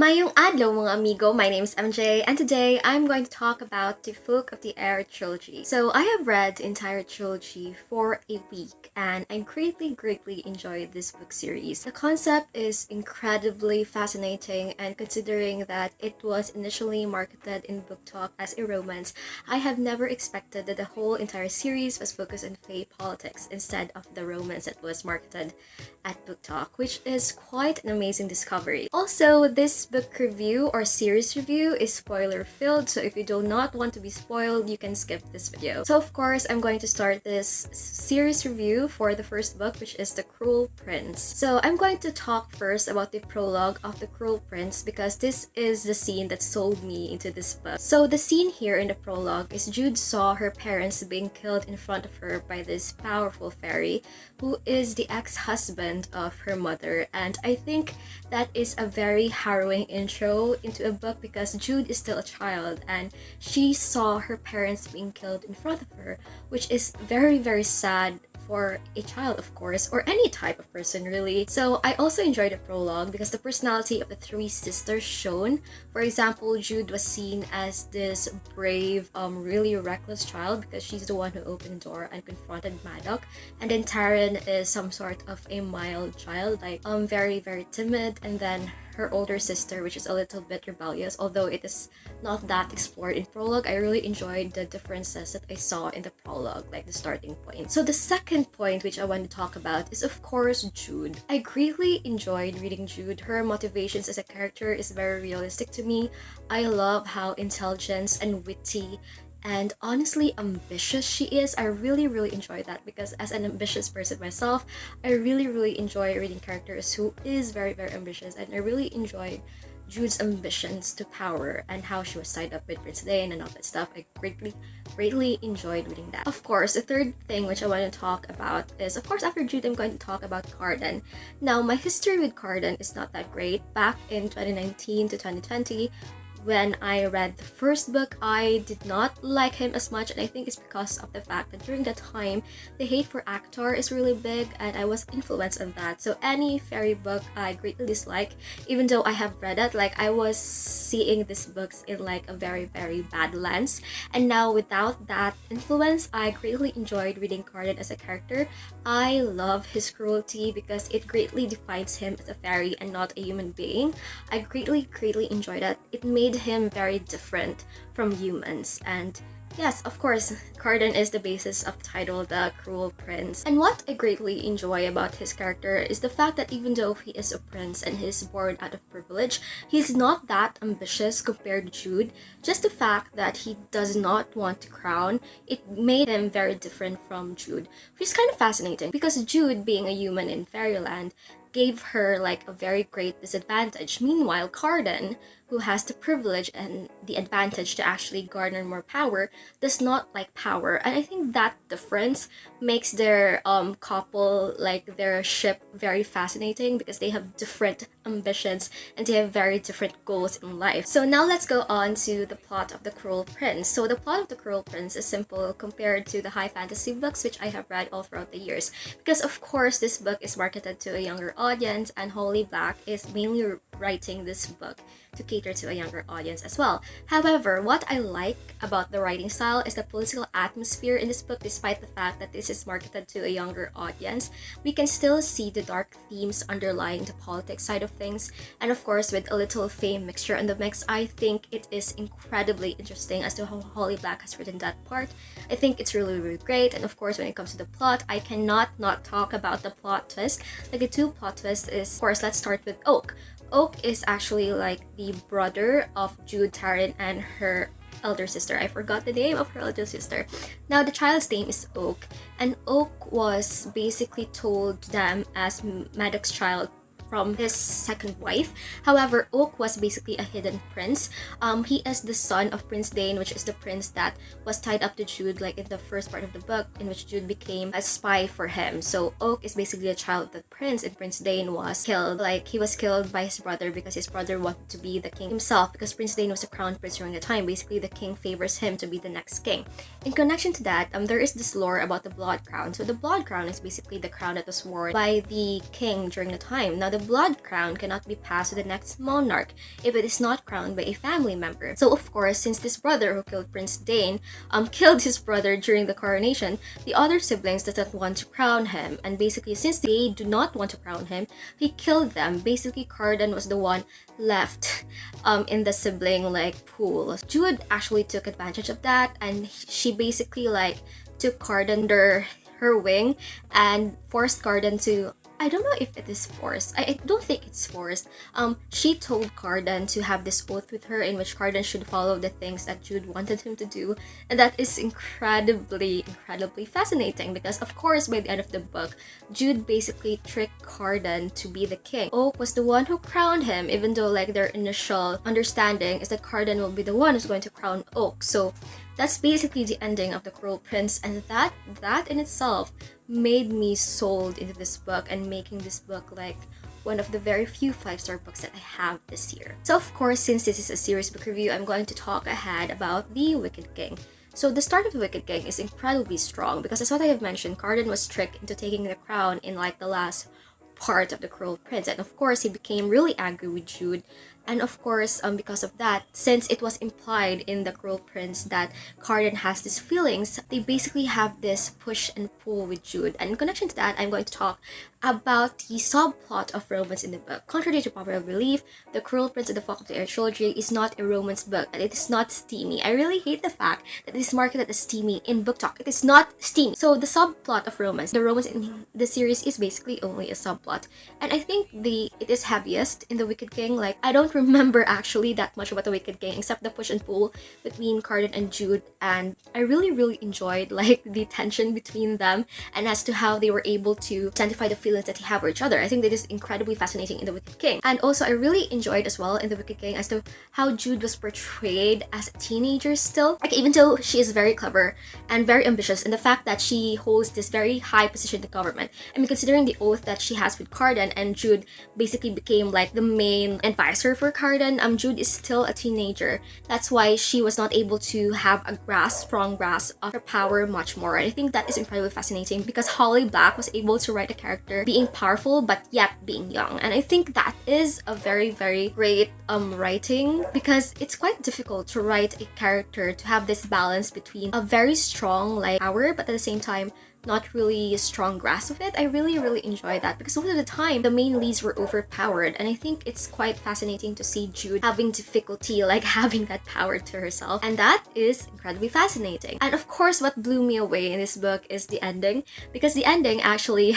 Mayong adlaw mga amigo, my name is MJ and today I'm going to talk about the Folk of the Air trilogy. So I have read the entire trilogy for a week and I greatly enjoyed this book series. The concept is incredibly fascinating, and considering that it was initially marketed in Book Talk as a romance, I have never expected that the whole entire series was focused on Fae politics instead of the romance that was marketed at Book Talk, which is quite an amazing discovery. Also, this book review or series review is spoiler filled, so if you do not want to be spoiled, you can skip this video. So of course, I'm going to start this series review for the first book, which is The Cruel Prince. So I'm going to talk first about the prologue of The Cruel Prince because this is the scene that sold me into this book. So the scene here in the prologue is Jude saw her parents being killed in front of her by this powerful fairy who is the ex-husband of her mother, and I think that is a very harrowing intro into a book because Jude is still a child and she saw her parents being killed in front of her, which is very sad for a child, of course, or any type of person really. So I also enjoyed the prologue because the personality of the three sisters shown. For example, Jude was seen as this brave, really reckless child because she's the one who opened the door and confronted Maddox, and then Taryn is some sort of a mild child, like very timid, and then her older sister, which is a little bit rebellious, although it is not that explored in prologue. I really enjoyed the differences that I saw in the prologue, like the starting point. So the second point which I want to talk about is of course Jude. I greatly enjoyed reading Jude. Her motivations as a character is very realistic to me. I love how intelligent and witty and honestly ambitious she is. I really enjoy that because as an ambitious person myself, I really enjoy reading characters who is very ambitious, and I really enjoyed Jude's ambitions to power and how she was tied up with Prince Dane and all that stuff. I greatly enjoyed reading that. Of course, the third thing which I want to talk about is, of course, after Jude, I'm going to talk about Cardan. Now, my history with Cardan is not that great. Back in 2019 to 2020, when I read the first book, I did not like him as much, and I think it's because of the fact that during that time, the hate for Actor is really big, and I was influenced on that. So any fairy book I greatly dislike, even though I have read it, like I was seeing these books in like a very bad lens. And now without that influence, I greatly enjoyed reading Cardan as a character. I love his cruelty because it greatly defines him as a fairy and not a human being. I greatly enjoyed it. It made him very different from humans, and yes, of course, Cardan is the basis of the title The Cruel Prince. And what I greatly enjoy about his character is the fact that even though he is a prince and he's born out of privilege, he's not that ambitious compared to Jude. Just the fact that he does not want the crown, it made him very different from Jude, which is kind of fascinating because Jude, being a human in fairyland, gave her like a very great disadvantage. Meanwhile, Cardan, who has the privilege and the advantage to actually garner more power, does not like power. And I think that difference makes their couple, like their ship, very fascinating because they have different ambitions and they have very different goals in life. So now let's go on to the plot of The Cruel Prince. So the plot of The Cruel Prince is simple compared to the high fantasy books which I have read all throughout the years, because of course this book is marketed to a younger audience, and Holly Black is mainly writing this book to cater to a younger audience as well. However, what I like about the writing style is the political atmosphere in this book. Despite the fact that this is marketed to a younger audience, we can still see the dark themes underlying the politics side of things, and of course with a little fame mixture in the mix. I think it is incredibly interesting as to how Holly Black has written that part. I think it's really great, and of course when it comes to the plot, I cannot not talk about the plot twist. Like the two plot twists is, of course, let's start with Oak. Oak is actually like the brother of Jude, Taryn, and her elder sister. I forgot the name of her elder sister. Now the child's name is Oak, and Oak was basically told to them as Maddox's child from his second wife. However, Oak was basically a hidden prince. He is the son of Prince Dane, which is the prince that was tied up to Jude, like in the first part of the book, in which Jude became a spy for him. So Oak is basically a child of the prince, and Prince Dane was killed. Like, he was killed by his brother because his brother wanted to be the king himself, because Prince Dane was a crown prince during the time. Basically, the king favors him to be the next king. In connection to that, there is this lore about the blood crown. So the blood crown is basically the crown that was worn by the king during the time. Now, the blood crown cannot be passed to the next monarch if it is not crowned by a family member. So of course, since this brother who killed Prince Dane killed his brother during the coronation, the other siblings doesn't want to crown him, and basically since they do not want to crown him, he killed them. Basically, Cardan was the one left in the sibling like pool. Jude actually took advantage of that, and she basically like took Cardan under her wing and forced Cardan to, I don't know if it is forced. I don't think it's forced. She told Cardan to have this oath with her in which Cardan should follow the things that Jude wanted him to do. And that is incredibly fascinating because of course by the end of the book, Jude basically tricked Cardan to be the king. Oak was the one who crowned him, even though like their initial understanding is that Cardan will be the one who's going to crown Oak. So that's basically the ending of The Cruel Prince, and that in itself made me sold into this book and making this book like one of the very few 5-star books that I have this year. So of course, since this is a series book review, I'm going to talk ahead about The Wicked King. So the start of The Wicked King is incredibly strong because as what I have mentioned, Cardan was tricked into taking the crown in like the last part of The Cruel Prince, and of course he became really angry with Jude. And of course, because of that, since it was implied in The Cruel Prince that Cardan has these feelings, they basically have this push and pull with Jude. And in connection to that, I'm going to talk about the subplot of romance in the book. Contrary to popular belief, The Cruel Prince and the Folk of the Air trilogy is not a romance book, and it is not steamy. I really hate the fact that it is marketed as steamy in book talk. It is not steamy. So the subplot of romance, the romance in the series is basically only a subplot. And I think it is heaviest in The Wicked King. Like, I don't remember actually that much about The Wicked King except the push and pull between Cardan and Jude, and I really enjoyed like the tension between them and as to how they were able to identify the feelings that they have for each other. I think that is incredibly fascinating in The Wicked King. And also I really enjoyed as well in The Wicked King as to how Jude was portrayed as a teenager still. Like, even though she is very clever and very ambitious, and the fact that she holds this very high position in the government. I mean, considering the oath that she has with Cardan, and Jude basically became like the main advisor for Cardan, Jude is still a teenager. That's why she was not able to have a strong grasp of her power much more. And I think that is incredibly fascinating because Holly Black was able to write a character being powerful but yet being young. And I think that is a very great writing because it's quite difficult to write a character to have this balance between a very strong like power but at the same time not really a strong grasp of it. I really enjoy that because most of the time the main leads were overpowered, and I think it's quite fascinating to see Jude having difficulty like having that power to herself, and that is incredibly fascinating. And of course what blew me away in this book is the ending, because the ending actually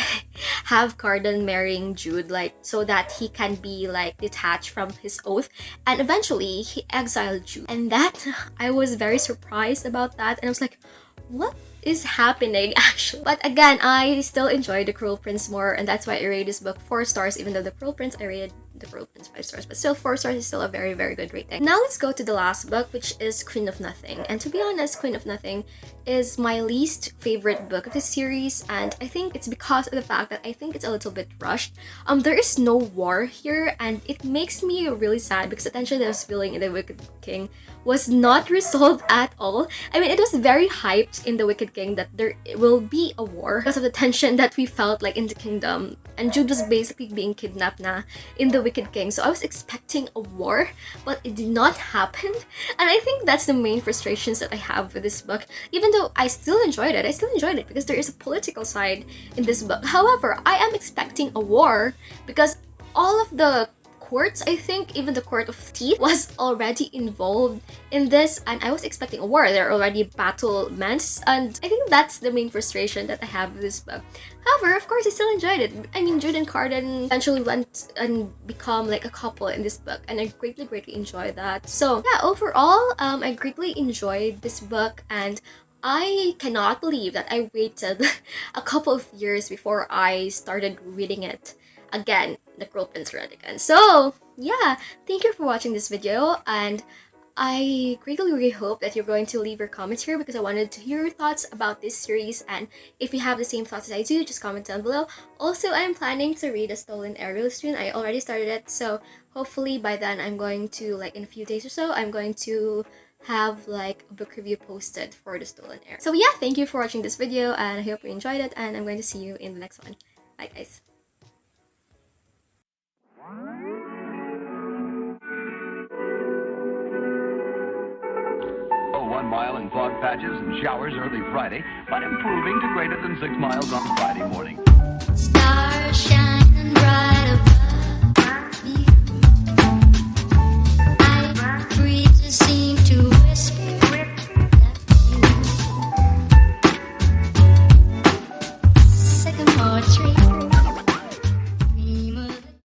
have Cardan marrying Jude like so that he can be like detached from his oath, and eventually he exiled Jude, and that I was very surprised about that, and I was like, what is happening actually? But again, I still enjoy The Cruel Prince more, and that's why I rated this book 4 stars, even though The Cruel Prince I rated The Cruel Prince 5 stars, but still 4 stars is still a very good rating. Now let's go to the last book, which is Queen of Nothing. And to be honest, Queen of Nothing is my least favorite book of the series, and I think it's because of the fact that I think it's a little bit rushed. There is no war here, and it makes me really sad because the tension that I was feeling in The Wicked King was not resolved at all. I mean, it was very hyped in The Wicked King that there will be a war because of the tension that we felt like in the kingdom, and Jude was basically being kidnapped na in The Wicked King. So I was expecting a war, but it did not happen, and I think that's the main frustrations that I have with this book. Even though I still enjoyed it because there is a political side in this book. However, I am expecting a war because all of the courts, I think even the Court of Teeth was already involved in this, and I was expecting a war. There are already battlements, and I think that's the main frustration that I have with this book. However, of course, I still enjoyed it. I mean, Jude and Cardan eventually went and become like a couple in this book, and I greatly enjoyed that. So yeah, overall, I greatly enjoyed this book, and I cannot believe that I waited a couple of years before I started reading it again, The Cruel Prince read again. So yeah, thank you for watching this video, and I greatly hope that you're going to leave your comments here because I wanted to hear your thoughts about this series, and if you have the same thoughts as I do, just comment down below. Also, I'm planning to read A Stolen Aerial soon. I already started it, so hopefully by then I'm going to, like in a few days or so, I'm going to have like a book review posted for The Stolen Air. So yeah, thank you for watching this video, and I hope you enjoyed it, and I'm going to see you in the next one. Bye guys. 1 mile in fog patches and showers early Friday, but improving to greater than 6 miles on Friday morning. Stars shining bright.